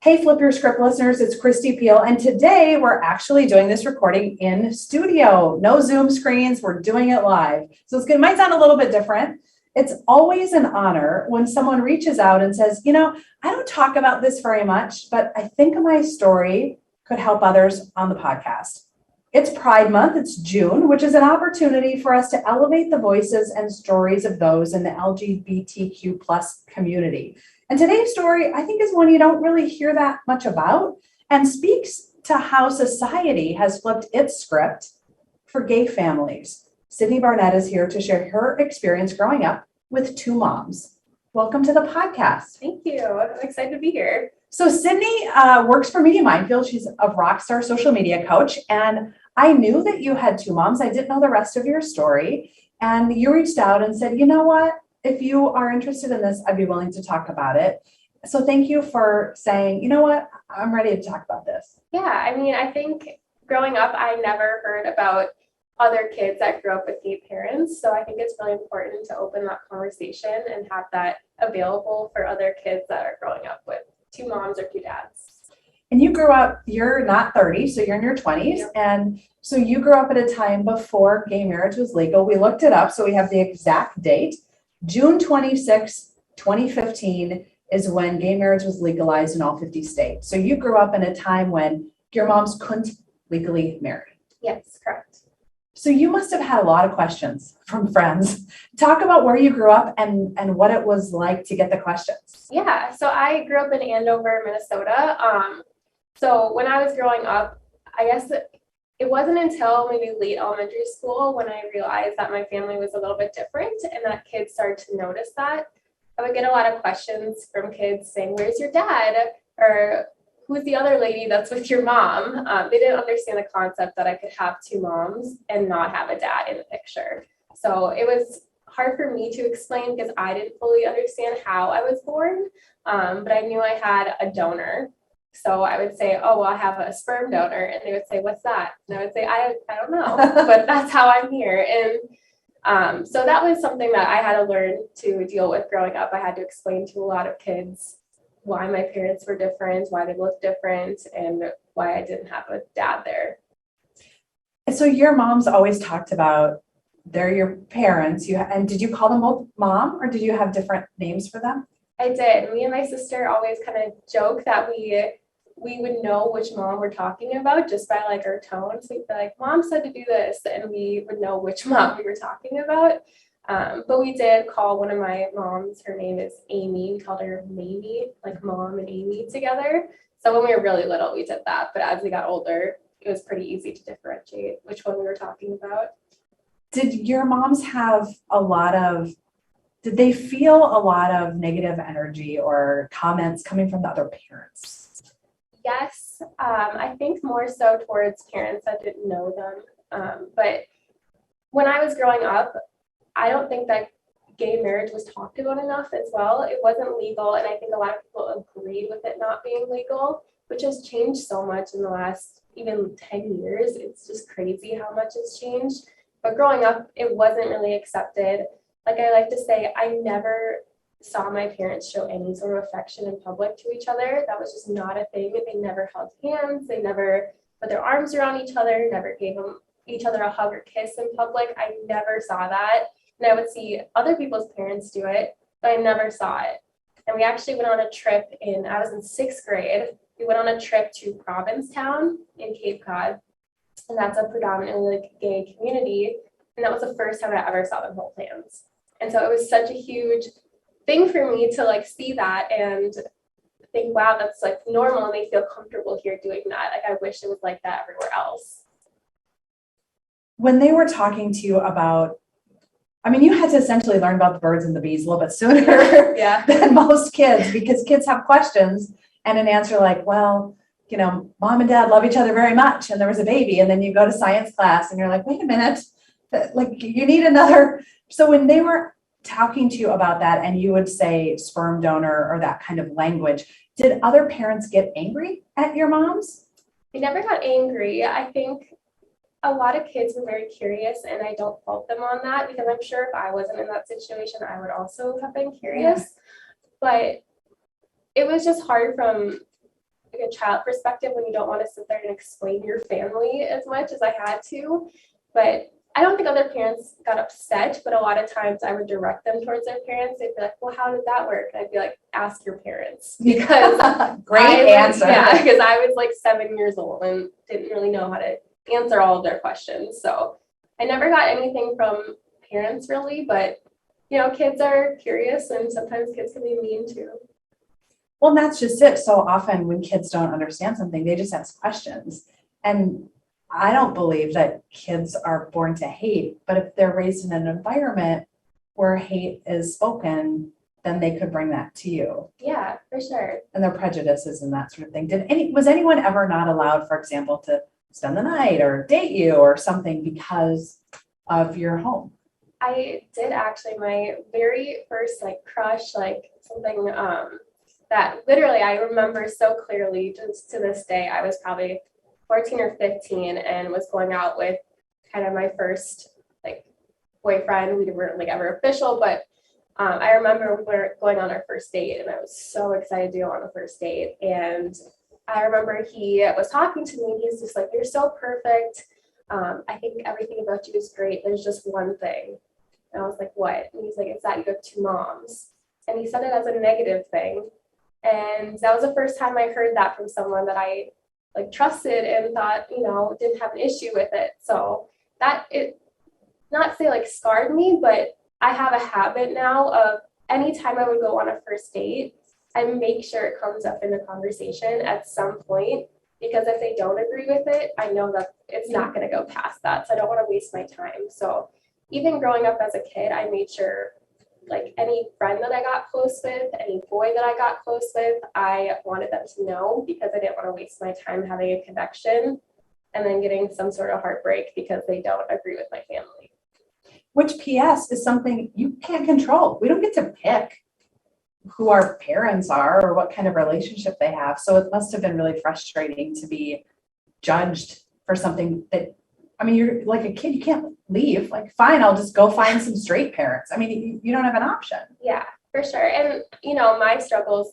Hey, Flip Your Script listeners, it's Kristi Piehl, and today we're actually doing this recording in studio. No Zoom screens, we're doing it live. So it might sound a little bit different. It's always an honor when someone reaches out and says, I don't talk about this very much, but I think my story could help others on the podcast. It's Pride Month, it's June, which is an opportunity for us to elevate the voices and stories of those in the LGBTQ plus community. And today's story, I think, is one you don't really hear that much about and speaks to how society has flipped its script for gay families. Sidney Barnette is here to share her experience growing up with two moms. Welcome to the podcast. Thank you. I'm excited to be here. So Sidney works for Media Mindfield. She's a rock star social media coach. And I knew that you had two moms. I didn't know the rest of your story. And you reached out and said, you know what? If you are interested in this, I'd be willing to talk about it. So thank you for saying, you know what, I'm ready to talk about this. Yeah, I think growing up, I never heard about other kids that grew up with gay parents. So I think it's really important to open that conversation and have that available for other kids that are growing up with two moms or two dads. And you grew up, you're not 30, so you're in your 20s. Yep. And so you grew up at a time before gay marriage was legal. We looked it up, so we have the exact date. June 26, 2015 is when gay marriage was legalized in all 50 states. So you grew up in a time when your moms couldn't legally marry. Yes, correct. So you must have had a lot of questions from friends. Talk about where you grew up and what it was like to get the questions. Yeah, so I grew up in Andover, Minnesota. So when I was growing up, I guess it wasn't until maybe late elementary school when I realized that my family was a little bit different and that kids started to notice that. I would get a lot of questions from kids saying, "Where's your dad?" Or "Who's the other lady that's with your mom?" They didn't understand the concept that I could have two moms and not have a dad in the picture. So it was hard for me to explain because I didn't fully understand how I was born, but I knew I had a donor. So I would say, "Oh, well, I have a sperm donor." And they would say, "What's that?" And I would say, I don't know, but that's how I'm here. And so that was something that I had to learn to deal with growing up. I had to explain to a lot of kids why my parents were different, why they looked different, and why I didn't have a dad there. So your moms always talked about they're your parents. And did you call them both mom, or did you have different names for them? I did. Me and my sister always kind of joke that we would know which mom we're talking about just by like our tone. So we'd be like, "Mom said to do this," and we would know which mom we were talking about. But we did call one of my moms, her name is Amy. We called her Mamie, like Mom and Amy together. So when we were really little, we did that. But as we got older, it was pretty easy to differentiate which one we were talking about. Did your moms have did they feel a lot of negative energy or comments coming from the other parents? Yes, I think more so towards parents that didn't know them. But when I was growing up, I don't think that gay marriage was talked about enough as well. It wasn't legal, and I think a lot of people agreed with it not being legal, which has changed so much in the last even 10 years. It's just crazy how much has changed. But growing up, it wasn't really accepted. Like I like to say, I never saw my parents show any sort of affection in public to each other. That was just not a thing. They never held hands. They never put their arms around each other, never gave each other a hug or kiss in public. I never saw that. And I would see other people's parents do it, but I never saw it. And we actually went on a trip I was in 6th grade. We went on a trip to Provincetown in Cape Cod. And that's a predominantly gay community. And that was the first time I ever saw them hold hands. And so it was such a huge thing for me to see that and think, wow, that's normal, and they feel comfortable here doing that. I wish it was like that everywhere else. When they were talking to you about, you had to essentially learn about the birds and the bees a little bit sooner than most kids, because kids have questions and an answer like, well, mom and dad love each other very much, and there was a baby, and then you go to science class and you're like, wait a minute, you need another. So when they were talking to you about that and you would say sperm donor or that kind of language, did other parents get angry at your moms? They never got angry. I think a lot of kids were very curious, and I don't fault them on that, because I'm sure if I wasn't in that situation, I would also have been curious. Yeah. But it was just hard from a child perspective when you don't want to sit there and explain your family as much as I had to. But I don't think other parents got upset, but a lot of times I would direct them towards their parents. They'd be like, well, how did that work? And I'd be like, ask your parents. Because great answer. Yeah, because I was like 7 years old and didn't really know how to answer all of their questions. So I never got anything from parents really, but you know, kids are curious and sometimes kids can be mean too. Well, that's just it. So often when kids don't understand something, they just ask questions. And I don't believe that kids are born to hate, but if they're raised in an environment where hate is spoken, then they could bring that to you. Yeah, for sure. And their prejudices and that sort of thing. Was anyone ever not allowed, for example, to spend the night or date you or something because of your home? I did actually. My very first like crush, like something that literally I remember so clearly just to this day. I was probably 14 or 15 and was going out with kind of my first like boyfriend. We weren't like ever official, but I remember we were going on our first date and I was so excited to go on the first date. And I remember he was talking to me and he's just like, you're so perfect. I think everything about you is great. There's just one thing. And I was like, what? And he's like, it's that you have 2 moms. And he said it as a negative thing. And that was the first time I heard that from someone that I like trusted and thought, you know, didn't have an issue with it. So that it not say like scarred me, but I have a habit now of anytime I would go on a first date, I make sure it comes up in the conversation at some point, because if they don't agree with it, I know that it's not going to go past that. So I don't want to waste my time. So even growing up as a kid, I made sure like any friend that I got close with, any boy that I got close with, I wanted them to know, because I didn't want to waste my time having a connection and then getting some sort of heartbreak because they don't agree with my family. Which PS is something you can't control. We don't get to pick who our parents are or what kind of relationship they have. So it must have been really frustrating to be judged for something that, I mean, you're like a kid, you can't leave. Like, fine, I'll just go find some straight parents. I mean, you don't have an option. Yeah, for sure. And, you know, my struggles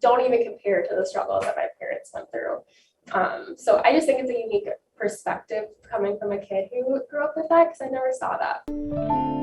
don't even compare to the struggles that my parents went through. So I just think it's a unique perspective coming from a kid who grew up with that, because I never saw that.